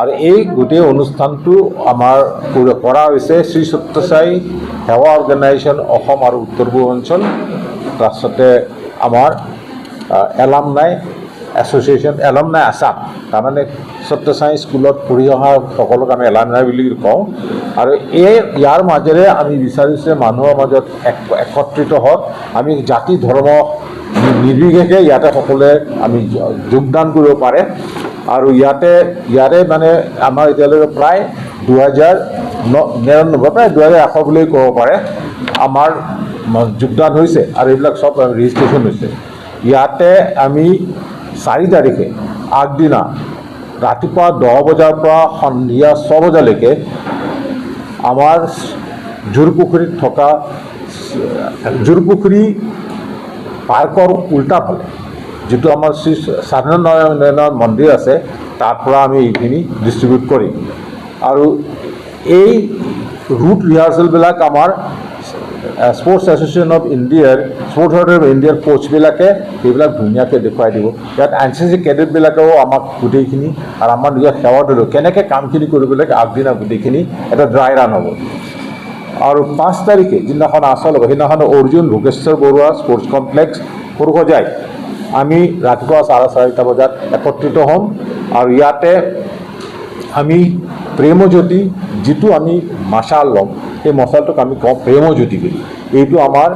আৰু এই গোটেই অনুষ্ঠানটো আমাৰ কৰা হৈছে শ্ৰী সত্যসাই সেৱা অৰ্গেনাইজেশ্যন অসম আৰু উত্তৰ পূৰ্বাঞ্চল, তাৰপিছতে আমাৰ এলামনাই এছ'চিয়েশ্যন, এলামনাই আছাম, তাৰমানে সত্যসাই স্কুলত পঢ়ি অহা সকলোক আমি এলামনাই বুলি কওঁ। আৰু ইয়াৰ মাজেৰে আমি বিচাৰিছোঁ যে মানুহৰ মাজত একত্ৰিত হওক, আমি জাতি ধৰ্ম নিৰ্বিশেষে ইয়াতে সকলোৱে আমি যোগদান কৰিব পাৰে। আৰু ইয়াৰে মানে আমাৰ এতিয়ালৈকে প্ৰায় 2099 প্ৰায় 2100 বুলি ক'ব পাৰে আমাৰ যোগদান হৈছে, আৰু এইবিলাক চব ৰেজিষ্ট্ৰেশ্যন হৈছে। ইয়াতে আমি 4 তাৰিখে আগদিনা ৰাতিপুৱা 10 বজাৰ পৰা সন্ধিয়া 6 বজালৈকে আমাৰ জোৰপুখুৰীত থকা জোৰপুখুৰী পাৰ্কৰ উল্টা ফালে যিটো আমাৰ শ্ৰী স্বাধীননাৰায়ণ মন্দিৰ আছে, তাৰ পৰা আমি এইখিনি ডিষ্ট্ৰিবিউট কৰিম। আৰু এই ৰুট ৰিহাৰ্চেলবিলাক আমাৰ স্পৰ্টছ এছ'চিয়েশ্যন অফ ইণ্ডিয়াৰ স্পৰ্টছ অথৰিটি অফ ইণ্ডিয়াৰ কোচবিলাকে সেইবিলাক ধুনীয়াকৈ দেখুৱাই দিব। ইয়াত NCC কেডেটবিলাকেও আমাক গোটেইখিনি আৰু আমাৰ নিজৰ সেৱা দিলোঁ কেনেকৈ কামখিনি কৰিব লাগে, আগদিনা গোটেইখিনি এটা ড্ৰাই ৰান হ'ব। আৰু 5 তাৰিখে যিদিনাখন আচল হ'ব সেইদিনাখন অৰ্জুন ভোগেশ্বৰ বৰুৱা স্পৰ্টছ কমপ্লেক্স সৰুসজাই আমি ৰাতিপুৱা 4:30 বজাত একত্ৰিত হ'ম। আৰু ইয়াতে আমি প্ৰেমজ্যোতি যিটো আমি মশাল ল'ম, সেই মশালটোক আমি কওঁ প্ৰেমজ্যোতি বুলি। এইটো আমাৰ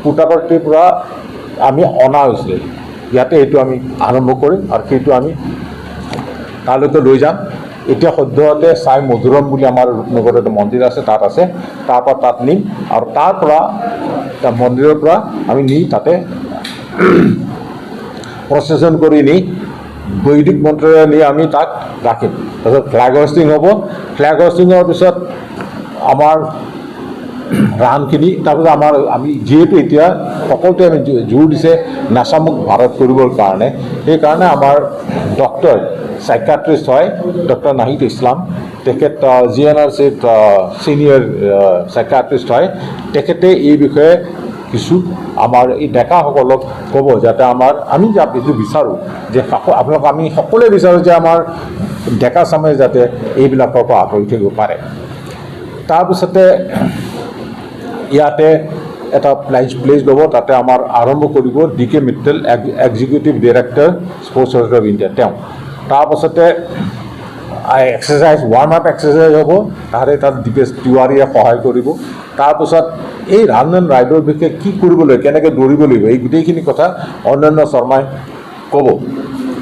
পুতাপাৰ্টিৰ পৰা আমি অনা হৈছিলে, ইয়াতে এইটো আমি আৰম্ভ কৰিম আৰু সেইটো আমি তালৈকে লৈ যাম। এতিয়া সদ্যহতে চাই মধুৰম বুলি আমাৰ ৰূপনগৰত এটা মন্দিৰ আছে, তাত আছে, তাৰপৰা তাত নিম আৰু তাৰ পৰা মন্দিৰৰ পৰা আমি নি তাতে প্ৰচেছন কৰি নি বৈদিক মন্ত্ৰৰে নি আমি তাক ৰাখিম। তাৰপিছত ফ্লেগ হোষ্টিং হ'ব। ফ্লেগ হোষ্টিঙৰ পিছত আমাৰ ৰানখিনি, তাৰপিছত আমি যিহেতু এতিয়া সকলোতে আমি জোৰ দিছে নাচামুখ ভাৰত কৰিবৰ কাৰণে, সেইকাৰণে আমাৰ ডক্টৰ চাইকাট্ৰিষ্ট হয় ডক্টৰ নাহিদ ইছলাম, তেখেত GNRCত ছিনিয়ৰ চাইকাট্ৰিষ্ট হয়। তেখেতে এই বিষয়ে কিছু আমাৰ এই ডেকাসকলক ক'ব, যাতে আমি যিটো বিচাৰোঁ যে আমি সকলোৱে বিচাৰোঁ যে আমাৰ ডেকা চামে যাতে এইবিলাকৰ পৰা আঁতৰি থাকিব পাৰে। তাৰপিছতে ইয়াতে এটা প্লেজ ল'ব, তাতে আমাৰ আৰম্ভ কৰিব DK Mittal, executive director sports authority of India, তেওঁ। তাৰপাছতে এক্সাৰচাইজ ৱাৰ্ম আপ এক্সাৰচাইজ হ'ব, তাত দীপেশ তিৱাৰীয়ে সহায় কৰিব। তাৰপিছত এই ৰান এণ্ড ৰাইডৰ বিষয়ে কি কৰিব লাগিব, কেনেকৈ দৌৰিব লাগিব, এই গোটেইখিনি কথা অন্যান্য শৰ্মাই ক'ব।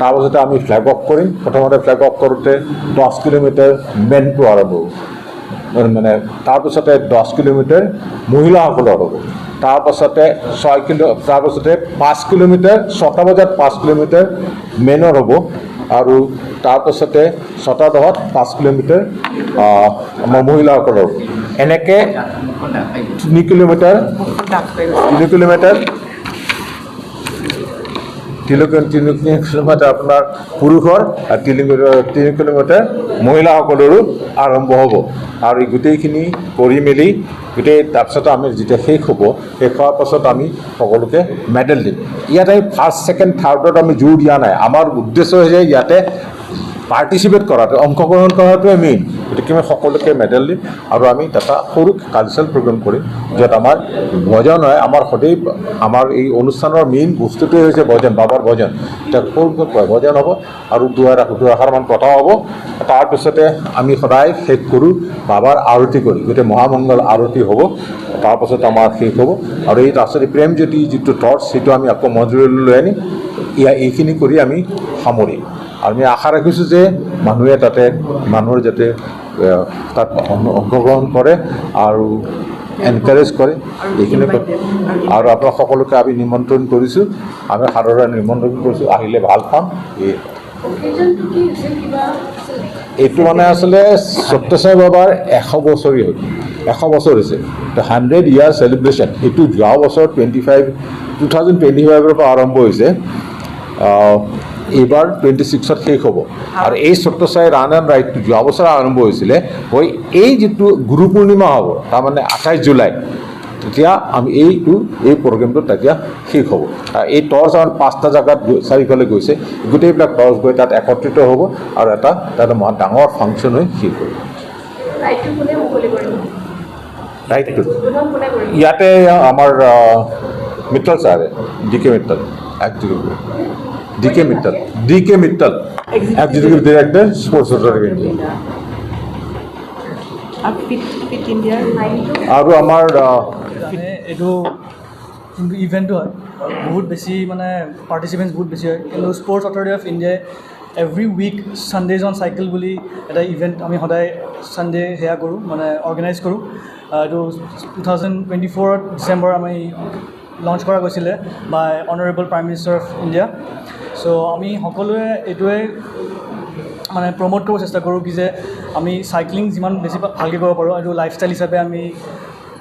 তাৰপাছতে আমি ফ্লেগ অফ কৰিম। প্ৰথমতে ফ্লেগ অফ কৰোঁতে 10 কিলোমিটাৰ মেনটো আৰম্ভ হ'ব, মানে তাৰপিছতে 10 কিলোমিটাৰ মহিলাসকলৰ হ'ব, তাৰপাছতে 5 কিলোমিটাৰ 6টা বজাত 5 কিলোমিটাৰ মেনৰ হ'ব, আৰু তাৰপাছতে 6:10 5 কিলোমিটাৰ আমাৰ মহিলাসকলৰ। এনেকৈ 3 কিলোমিটাৰ আপোনাৰ পুৰুষৰ আৰু 3 কিলোমিটাৰ মহিলাসকলৰো আৰম্ভ হ'ব। আৰু এই গোটেইখিনি কৰি মেলি তাৰপিছত আমি যেতিয়া শেষ হ'ব, শেষ হোৱাৰ পাছত আমি সকলোকে মেডেল দিম। ইয়াত আমি ফাৰ্ষ্ট, ছেকেণ্ড, থাৰ্ডত আমি জোৰ দিয়া নাই। আমাৰ উদ্দেশ্য হৈছে ইয়াতে পাৰ্টিচিপেট কৰাটো, অংশগ্ৰহণ কৰাটোৱে মেইন। গতিকে আমি সকলোকে মেডেল দিম আৰু আমি এটা সৰু কালচাৰেল প্ৰগ্ৰেম কৰিম, য'ত আমাৰ ভজন হয়। আমাৰ সদায় আমাৰ এই অনুষ্ঠানৰ মেইন বস্তুটোৱে হৈছে ভজন, বাবাৰ ভজন। এতিয়া সৰুকৈ ভজন হ'ব আৰু দুআষাৰমান কথা হ'ব। তাৰপিছতে আমি সদায় শেষ কৰোঁ বাবাৰ আৰতি কৰি, গোটেই মহামংগল আৰতি হ'ব। তাৰপাছত আমাৰ শেষ হ'ব আৰু এই তাৰপিছত প্ৰেমজ্যোতি যিটো টৰ্চ, সেইটো আমি আকৌ মন্দিৰলৈ লৈ আনিম। এইখিনি কৰি আমি সামৰিম। আৰু আমি আশা ৰাখিছোঁ যে মানুহৰ যাতে তাত অংশগ্ৰহণ কৰে আৰু এনকাৰেজ কৰে, এইখিনি আৰু আপোনাক সকলোকে আমি নিমন্ত্ৰণ কৰিছোঁ, আমি সাদৰেৰে নিমন্ত্ৰণ কৰিছোঁ, আহিলে ভাল পাম। এইটো মানে আচলতে সত্যসাই বাবাৰ 100 বছৰেই হ'ল, 100 বছৰ হৈছে, 100 ইয়াৰ চেলিব্ৰেশ্যন। এইটো যোৱা বছৰ 2025ৰ পৰা আৰম্ভ হৈছে, এইবাৰ 26ত শেষ হ'ব। আৰু এই সত্যসাই ৰান এণ্ড ৰাইডটো যোৱা বছৰ আৰম্ভ হৈছিলে, এই যিটো গুৰু পূৰ্ণিমা হ'ব, তাৰমানে 28 জুলাই, তেতিয়া আমি এই প্ৰগ্ৰেমটো তেতিয়া শেষ হ'ব। এই টৰ্চ আমাৰ 5টা জেগাত চাৰিওফালে গৈছে, গোটেইবিলাক টৰ্চ গৈ তাত একত্ৰিত হ'ব আৰু এটা ডাঙৰ ফাংচন হৈ শেষ হ'ব। ৰাইটটো ইয়াতে আমাৰ মিত্তল ছাৰে DK Mittal executive director sports authority of India আৰু আমাৰ মানে এইটো যোনটো ইভেণ্টটো হয় বহুত বেছি মানে পাৰ্টিচিপেণ্টছ বহুত বেছি হয়, কিন্তু স্পৰ্টছ অথৰিটি অফ ইণ্ডিয়াই এভৰি উইক ছানডেজ অন চাইকেল বুলি এটা ইভেণ্ট আমি সদায় ছানডে সেয়া কৰোঁ, মানে অৰ্গেনাইজ কৰোঁ। এইটো 2024 ডিচেম্বৰ আমি লঞ্চ কৰা গৈছিলে by honourable prime minister of India. So' আমি সকলোৱে এইটোৱে মানে প্ৰমোট কৰিব চেষ্টা কৰোঁ কি যে আমি চাইক্লিং যিমান বেছি ভালকৈ কৰিব পাৰোঁ, এইটো লাইফষ্টাইল হিচাপে আমি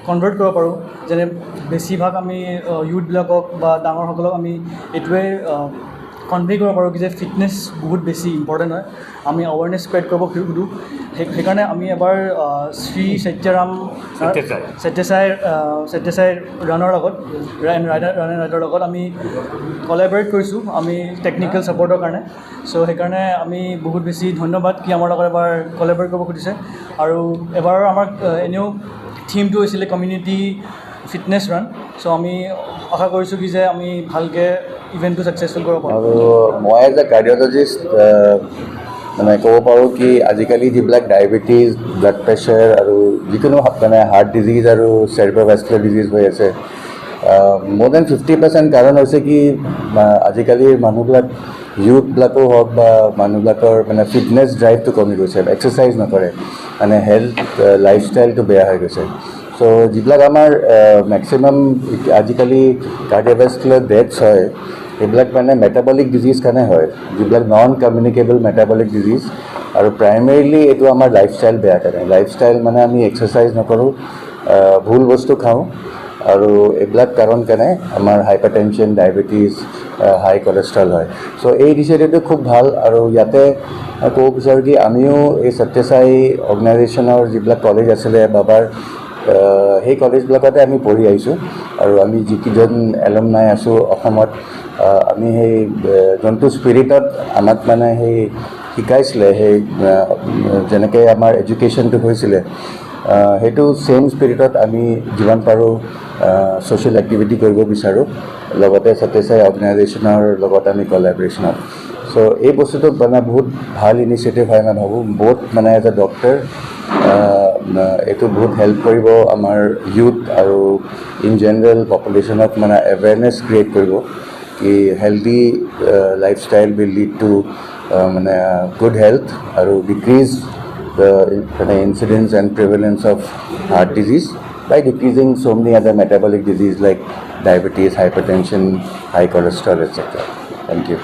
কনভাৰ্ট কৰিব পাৰোঁ। যেনে বেছিভাগ আমি ইউথবিলাকক বা ডাঙৰসকলক আমি এইটোৱে কনভে কৰিব পাৰোঁ কি যে ফিটনেছ বহুত বেছি ইম্পৰ্টেণ্ট হয়, আমি এৱাৰনেছ স্প্ৰেড কৰিব খোজোঁ। সেইকাৰণে আমি এবাৰ শ্ৰী সত্যসাই ৰাণৰ লগত ৰাইডাৰৰ লগত আমি কলাবৰেট কৰিছোঁ আমি টেকনিকেল ছাপৰ্টৰ কাৰণে। চ' সেইকাৰণে আমি বহুত বেছি ধন্যবাদ কি আমাৰ লগত এবাৰ কলাবৰেট কৰিব খুজিছে। আৰু এবাৰ আমাৰ এনেও থিমটো হৈছিলে কমিউনিটি ফিটনেছ ৰান। চ' আমি আশা কৰিছোঁ কি যে আমি ভালকৈ ইভেণ্টটো ছাকচেছফুল কৰিব পাৰোঁ। আৰু মই এজ এ কাৰ্ডিঅ'লজিষ্ট মানে ক'ব পাৰোঁ কি আজিকালি যিবিলাক ডায়েবেটিছ, ব্লাড প্ৰেছাৰ আৰু যিকোনো মানে হাৰ্ট ডিজিজ আৰু চেৰিব্ৰোভাস্কুলাৰ ডিজিজ হৈ আছে, মোৰ দেন 50% কাৰণ হৈছে কি আজিকালিৰ মানুহবিলাক ইউথবিলাকো হওক বা মানুহবিলাকৰ মানে ফিটনেছ ড্ৰাইভটো কমি গৈছে, এক্সাৰচাইজ নকৰে, মানে হেল্থ লাইফষ্টাইলটো বেয়া হৈ গৈছে। চ' যিবিলাক আমাৰ মেক্সিমাম আজিকালি কাৰ্ডিঅ'ভাস্কুলাৰ ডেথছ হয় এইবিলাক মানে মেটাবলিক ডিজিজ কাৰণে হয়, যিবিলাক নন কমিউনিকেবল মেটাবলিক ডিজিজ। আৰু প্ৰাইমেৰিলি এইটো আমাৰ লাইফষ্টাইল বেয়া কাৰণে। লাইফষ্টাইল মানে আমি এক্সাৰচাইজ নকৰোঁ, ভুল বস্তু খাওঁ, আৰু এইবিলাক কাৰণ কাৰণে আমাৰ হাইপাৰটেনশ্যন, ডায়েবেটিছ, হাই কলেষ্ট্ৰল হয়। চ' এই ইনিচিয়েটিভটো খুব ভাল। আৰু ইয়াতে ক'ব বিচাৰোঁ কি আমিও এই সত্যসাই অৰ্গেনাইজেশ্যনৰ যিবিলাক কলেজ আছিলে বাবাৰ, সেই কলেজবিলাকতে আমি পঢ়ি আহিছোঁ। আৰু আমি যিকেইজন এলুমনাই আছোঁ অসমত, আমি সেই যোনটো স্পিৰিটত আমাক মানে সেই শিকাইছিলে, সেই যেনেকৈ আমাৰ এডুকেশ্যনটো হৈছিলে, সেইটো ছেইম স্পিৰিটত আমি যিমান পাৰোঁ ছ'চিয়েল এক্টিভিটি কৰিব বিচাৰোঁ, লগতে সত্যসাই অৰ্গেনাইজেশ্যনৰ লগত আমি কলাবৰেশ্যনত। চ' এই বস্তুটো মানে বহুত ভাল ইনিচিয়েটিভ হয় মই ভাবোঁ। বহুত মানে এজ এ ডক্টৰ এইটো বহুত হেল্প কৰিব আমাৰ ইউথ আৰু ইন জেনেৰেল পপুলেশ্যনক মানে এৱেৰনেছ ক্ৰিয়েট কৰিব কি healthy lifestyle will lead to মানে গুড হেল্থ আৰু decrease the incidence and prevalence of heart disease by decreasing so many other metabolic disease like diabetes, hypertension, high cholesterol, etc. Thank you.